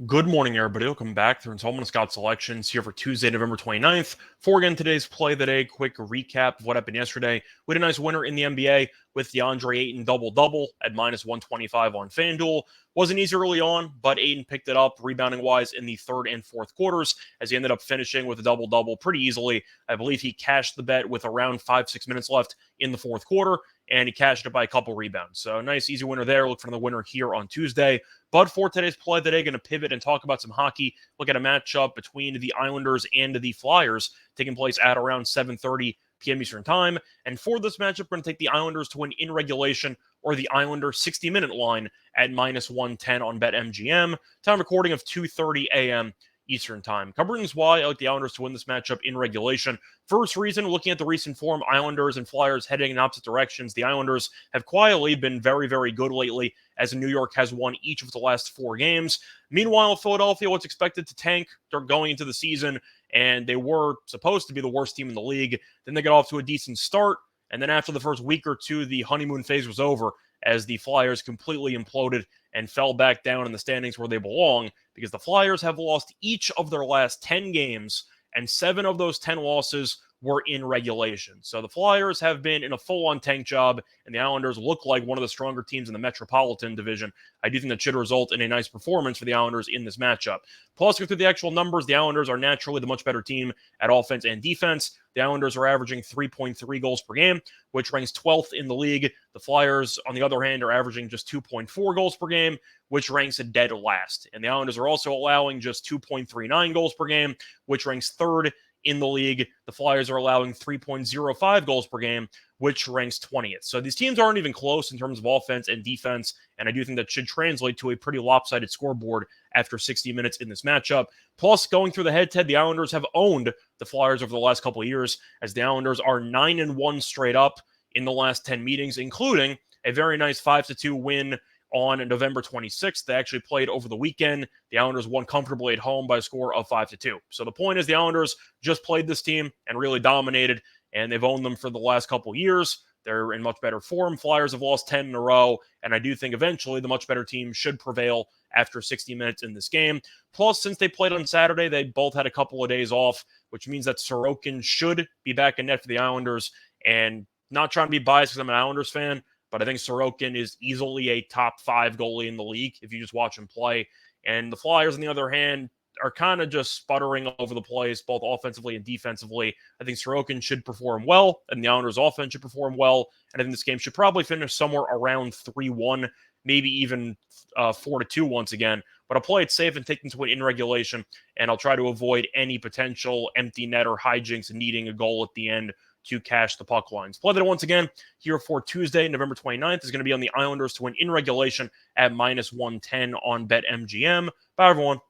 Good morning, everybody. Welcome back to online.Scott selections here for Tuesday, November 29th. For again, today's play of the day, quick recap of what happened yesterday. We had a nice winner in the NBA with DeAndre Ayton double-double at minus 125 on FanDuel. Wasn't easy early on, but Ayton picked it up rebounding-wise in the third and fourth quarters as he ended up finishing with a double-double pretty easily. I believe he cashed the bet with around 5-6 minutes left in the fourth quarter, and he cashed it by a couple rebounds. So nice, easy winner there. Look for the winner here on Tuesday. But for today's play today, going to pivot and talk about some hockey. Look at a matchup between the Islanders and the Flyers taking place at around 7:30 p.m. Eastern Time. And for this matchup, we're going to take the Islanders to win in regulation or the Islanders 60-minute line at minus 110 on BetMGM. Time recording of 2:30 a.m. Eastern Time. Couple reasons why I like the Islanders to win this matchup in regulation. First reason, looking at the recent form, Islanders and Flyers heading in opposite directions. The Islanders have quietly been very, very good lately, as New York has won each of the last 4 games. Meanwhile, Philadelphia was expected to tank. They're going into the season, and they were supposed to be the worst team in the league. Then they got off to a decent start, and then after the first week or two, the honeymoon phase was over as the Flyers completely imploded and fell back down in the standings where they belong, because the Flyers have lost each of their last 10 games, and 7 of those 10 losses were in regulation. So the Flyers have been in a full-on tank job, and the Islanders look like one of the stronger teams in the Metropolitan Division. I do think that should result in a nice performance for the Islanders in this matchup. Plus, go through the actual numbers, the Islanders are naturally the much better team at offense and defense. The Islanders are averaging 3.3 goals per game, which ranks 12th in the league. The Flyers, on the other hand, are averaging just 2.4 goals per game, which ranks a dead last. And the Islanders are also allowing just 2.39 goals per game, which ranks third in the league. The Flyers are allowing 3.05 goals per game, which ranks 20th. So these teams aren't even close in terms of offense and defense, and I do think that should translate to a pretty lopsided scoreboard after 60 minutes in this matchup. Plus, going through the head-to-head, the Islanders have owned the Flyers over the last couple of years, as the Islanders are 9-1 straight up in the last 10 meetings, including a very nice 5-2 win on November 26th. They actually played over the weekend. The Islanders won comfortably at home by a score of 5-2. So the point is the Islanders just played this team and really dominated, and they've owned them for the last couple of years. They're in much better form. Flyers have lost 10 in a row, and I do think eventually the much better team should prevail after 60 minutes in this game. Plus, since they played on Saturday, they both had a couple of days off, which means that Sorokin should be back in net for the Islanders. And not trying to be biased because I'm an Islanders fan, but I think Sorokin is easily a top 5 goalie in the league if you just watch him play. And the Flyers, on the other hand, are kind of just sputtering all over the place, both offensively and defensively. I think Sorokin should perform well, and the Islanders' offense should perform well. And I think this game should probably finish somewhere around 3-1, maybe even 4-2 once again. But I'll play it safe and take them to win in regulation, and I'll try to avoid any potential empty net or hijinks and needing a goal at the end to cash the puck lines. Play that once again here for Tuesday, November 29th, is going to be on the Islanders to win in regulation at minus 110 on BetMGM. Bye, everyone.